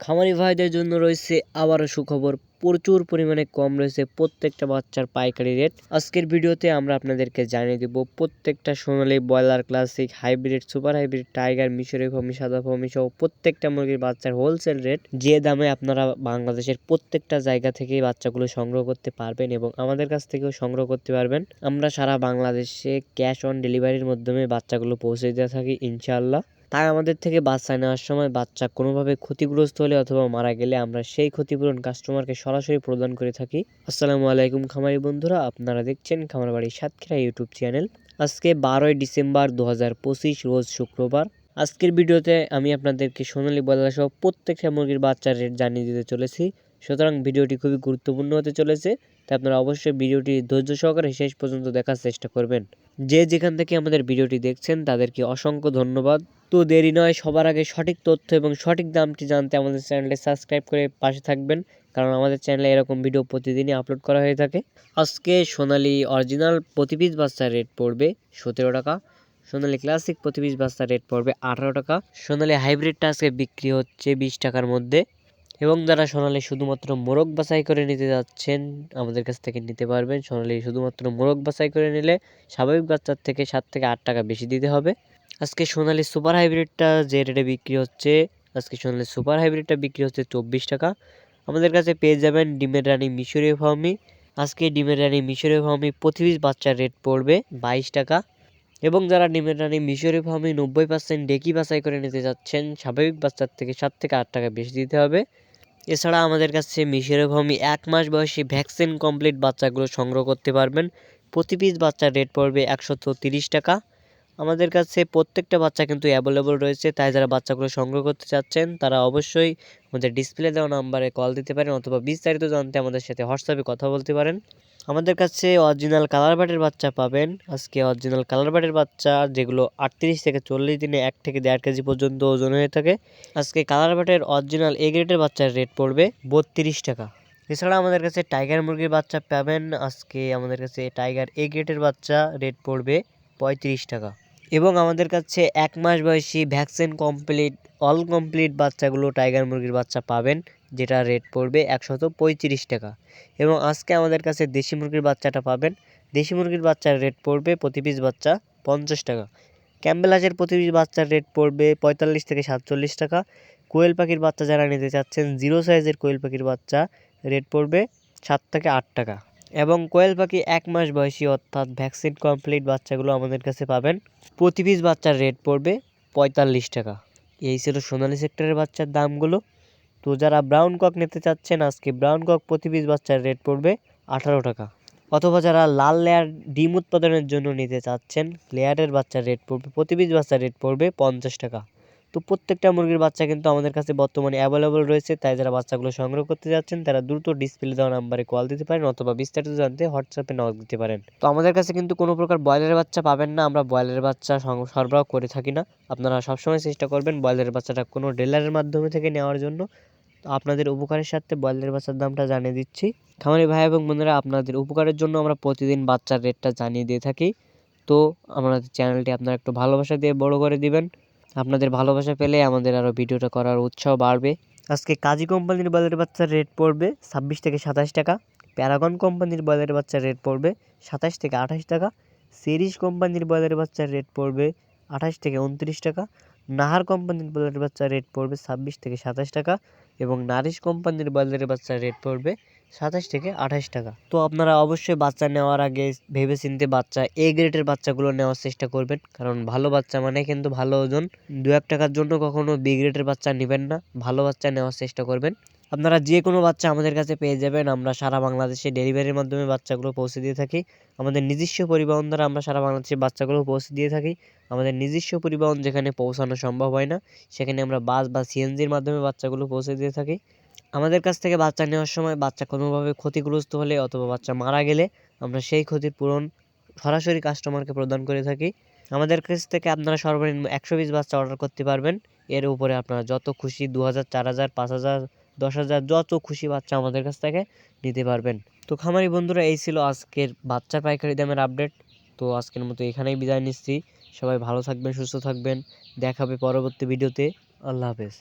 খামারি ভাইদের জন্য রয়েছে আবারও সুখবর। প্রচুর পরিমাণে কম রয়েছে প্রত্যেকটা বাচ্চার পাইকারি রেট। আজকের ভিডিওতে আমরা আপনাদেরকে জানিয়ে দেব প্রত্যেকটা Sonali broiler classic hybrid super hybrid tiger Mishri ফার্মি সাদা ফার্মি সহ প্রত্যেকটা মুরগির বাচ্চার হোলসেল রেট, যে দামে আপনারা বাংলাদেশের প্রত্যেকটা জায়গা থেকে বাচ্চাগুলো সংগ্রহ করতে পারবেন এবং আমাদের কাছ থেকেও সংগ্রহ করতে পারবেন। আমরা সারা বাংলাদেশে ক্যাশ অন ডেলিভারির মাধ্যমে বাচ্চাগুলো পৌঁছে দিয়ে থাকি ইনশাআল্লাহ। তাই আমাদের থেকে বাচ্চা নেওয়ার সময় বাচ্চা কোনোভাবে ক্ষতিগ্রস্ত হলে অথবা মারা গেলে আমরা সেই ক্ষতিপূরণ কাস্টমারকে সরাসরি প্রদান করে থাকি। আসসালামু আলাইকুম খামারি বন্ধুরা, আপনারা দেখছেন খামার বাড়ি সাতক্ষীরা ইউটিউব চ্যানেল। আজকে 12ই ডিসেম্বর 2025 রোজ শুক্রবার। আজকের ভিডিওতে আমি আপনাদেরকে সোনালী ব্রয়লার সহ প্রত্যেকটা মুরগির বাচ্চার রেট জানিয়ে দিতে চলেছি। সুতরাং ভিডিওটি খুবই গুরুত্বপূর্ণ হতে চলেছে, তাই আপনারা অবশ্যই ভিডিওটি ধৈর্য সহকারে শেষ পর্যন্ত দেখার চেষ্টা করবেন। যে যেখান থেকে আমাদের ভিডিওটি দেখছেন তাদেরকে অসংখ্য ধন্যবাদ। তো দেরি নয়, সবার আগে সঠিক তথ্য এবং সঠিক দামটি জানতে আমাদের চ্যানেলটি সাবস্ক্রাইব করে পাশে থাকবেন, কারণ আমাদের চ্যানেলে এরকম ভিডিও প্রতিদিনই আপলোড করা হয়ে থাকে। আজকে সোনালী অরিজিনাল প্রতি পিস বাচ্চার রেট পড়বে 17 টাকা, সোনালী ক্লাসিক প্রতি পিস বাচ্চার রেট পড়বে 18 টাকা, সোনালী হাইব্রিডটা আজকে বিক্রি হচ্ছে 20 টাকার মধ্যে। এবং যারা সোনালী শুধুমাত্র মোরগ বাছাই করে নিতে যাচ্ছেন আমাদের কাছ থেকে নিতে পারবেন। সোনালী শুধুমাত্র মোরগ বাছাই করে নিলে স্বাভাবিক বাচ্চার থেকে 7 থেকে 8 টাকা বেশি দিতে হবে। আজকে সোনালী সুপার হাইব্রিডটা যে রেটে বিক্রি হচ্ছে, আজকে সোনালী সুপার হাইব্রিডটা বিক্রি হচ্ছে 24 টাকা। আমাদের কাছে পেয়ে যাবেন ডিমের রানী মিশরীয় ফার্মি। আজকে ডিমের রানী মিশরীয় ফার্মি প্রতি পিস বাচ্চার রেট পড়বে 22 টাকা। এবং যারা ডিমের রানী মিশরীয় ফার্মি 90% ডেকি বাছাই করে নিতে যাচ্ছেন, স্বাভাবিক বাচ্চার থেকে 7 থেকে 8 টাকা বেশি দিতে হবে। এছাড়া আমাদের কাছে মিশরীয় ফার্মি 1 মাস বয়সী ভ্যাকসিন কমপ্লিট বাচ্চাগুলো সংগ্রহ করতে পারবেন। প্রতি পিস বাচ্চার রেট পড়বে 130 টাকা। আমাদের কাছে প্রত্যেকটা বাচ্চা কিন্তু অ্যাভেলেবল রয়েছে, তাই যারা বাচ্চাগুলো সংগ্রহ করতে চাচ্ছেন তারা অবশ্যই আমাদের ডিসপ্লে দেওয়া নাম্বারে কল দিতে পারেন অথবা বিস্তারিত জানতে আমাদের সাথে হোয়াটসঅ্যাপে কথা বলতে পারেন। আমাদের কাছে অরিজিনাল কালার বাটের বাচ্চা পাবেন। আজকে অরিজিনাল কালার বাটের বাচ্চা যেগুলো 38 থেকে 40 দিনে 1 থেকে 1.5 কেজি পর্যন্ত ওজন হয়ে থাকে, আজকে কালার বাটের অরিজিনাল এ গ্রেডের বাচ্চার রেট পড়বে 32 টাকা। এছাড়া আমাদের কাছে টাইগার মুরগির বাচ্চা পাবেন। আজকে আমাদের কাছে টাইগার এ গ্রেডের বাচ্চা রেট পড়বে 35 টাকা। এবং আমাদের কাছে 1 মাস বয়সী ভ্যাকসিন কমপ্লিট অল কমপ্লিট বাচ্চাগুলো টাইগার মুরগির বাচ্চা পাবেন, যেটা রেট পড়বে 135 টাকা। এবং আজকে আমাদের কাছে দেশি মুরগির বাচ্চাটা পাবেন। দেশি মুরগির বাচ্চার রেট পড়বে প্রতি পিস বাচ্চা 50 টাকা। ক্যাম্বেল হাঁসের প্রতি পিস বাচ্চার রেট পড়বে 45 থেকে 47 টাকা। কোয়েল পাখির বাচ্চা যারা নিতে চাচ্ছেন, 0 সাইজের কোয়েল পাখির বাচ্চা রেট পড়বে 7 থেকে 8 টাকা। এবং কোয়েল পাখি 1 মাস বয়সী অর্থাৎ ভ্যাকসিন কমপ্লিট বাচ্চাগুলো আমাদের কাছে পাবেন। প্রতি পিস বাচ্চার রেট পড়বে 45 টাকা। এই ছিল সোনালী সেক্টরের বাচ্চার দামগুলো। তো যারা ব্রাউন কক নিতে চাচ্ছেন, আজকে ব্রাউন কক প্রতি পিস বাচ্চার রেট পড়বে 18 টাকা। অথবা যারা লাল লেয়ার ডিম উৎপাদনের জন্য নিতে চাচ্ছেন, লেয়ারের বাচ্চার রেট পড়বে প্রতি পিস বাচ্চার রেট পড়বে 50 টাকা। তো প্রত্যেকটা মুরগির বাচ্চা কিন্তু আমাদের কাছে বর্তমানে অ্যাভেলেবল রয়েছে, তাই যারা বাচ্চাগুলো সংগ্রহ করতে যাচ্ছেন তারা দ্রুত ডিসপ্লে দেওয়া নাম্বারে কল দিতে পারেন অথবা বিস্তারিত জানতে হোয়াটসঅ্যাপে নক দিতে পারেন। তো আমাদের কাছে কিন্তু কোনো প্রকার ব্রয়লারের বাচ্চা পাবেন না, আমরা ব্রয়লারের বাচ্চা সরবরাহ করে থাকি না। আপনারা সবসময় চেষ্টা করবেন ব্রয়লারের বাচ্চাটা কোনো ডিলারের মাধ্যমে থেকে নেওয়ার জন্য। তো আপনাদের উপকারের সাথে ব্রয়লারের বাচ্চার দামটা জানিয়ে দিচ্ছি। খামারি ভাই এবং বোনেরা, আপনাদের উপকারের জন্য আমরা প্রতিদিন বাচ্চার রেটটা জানিয়ে দিয়ে থাকি। তো আমাদের চ্যানেলটি আপনারা একটু ভালোবাসা দিয়ে বড় করে দিবেন। আপনাদের ভালোবাসা পেলে আমাদের আরও ভিডিওটা করার উৎসাহ বাড়বে। আজকে কাজী কোম্পানির ব্রয়লারের বাচ্চার রেট পড়বে 26 থেকে 27 টাকা। প্যারাগন কোম্পানির ব্রয়লারের বাচ্চার রেট পড়বে 27 থেকে 28 টাকা। সিরিজ কোম্পানির ব্রয়লারের বাচ্চার রেট পড়বে 28 থেকে 29 টাকা। নাহার কোম্পানির ব্রয়লারের বাচ্চার রেট পড়বে 26 থেকে 27 টাকা। এবং নারিশ কোম্পানির ব্রয়লারের বাচ্চার রেট পড়বে 27 থেকে 28 টাকা। তো আপনারা অবশ্যই বাচ্চা নেওয়ার আগে ভেবেচিন্তে বাচ্চা এ গ্রেডের বাচ্চাগুলো নেওয়ার চেষ্টা করবেন, কারণ ভালো বাচ্চা মানে কিন্তু ভালো ওজন। 2-1 টাকার জন্য কখনো বি গ্রেডের বাচ্চা নেবেন না, ভালো বাচ্চা নেওয়ার চেষ্টা করবেন। আপনারা যে কোনো বাচ্চা আমাদের কাছে পেয়ে যাবেন। আমরা সারা বাংলাদেশে ডেলিভারির মাধ্যমে বাচ্চাগুলো পৌঁছে দিয়ে থাকি। আমাদের নিজস্ব পরিবহন দ্বারা আমরা সারা বাংলাদেশে বাচ্চাগুলো পৌঁছে দিয়ে থাকি। আমাদের নিজস্ব পরিবহন যেখানে পৌঁছানো সম্ভব হয় না, সেখানে আমরা বাস বা সিএনজির মাধ্যমে বাচ্চাগুলো পৌঁছে দিয়ে থাকি। আমাদের কাছ থেকে বাচ্চা নেওয়ার সময় বাচ্চা কোনোভাবে ক্ষতিগ্রস্ত হলে অথবা বাচ্চা মারা গেলে আমরা সেই ক্ষতির পূরণ সরাসরি কাস্টমারকে প্রদান করে থাকি। আমাদের কাছ থেকে আপনারা সর্বনিম্ন 100 পিস বাচ্চা অর্ডার করতে পারবেন। এর উপরে আপনারা যত খুশি 2000, 4000, 5000, 10,000 যত খুশি বাচ্চা আমাদের কাছ থেকে নিতে পারবেন। তো খামারি বন্ধুরা, এই ছিল আজকের বাচ্চা পাইকারি দামের আপডেট। তো আজকের মতো এখানেই বিদায় নিচ্ছি। সবাই ভালো থাকবেন, সুস্থ থাকবেন। দেখা হবে পরবর্তী ভিডিওতে। আল্লাহ হাফেজ।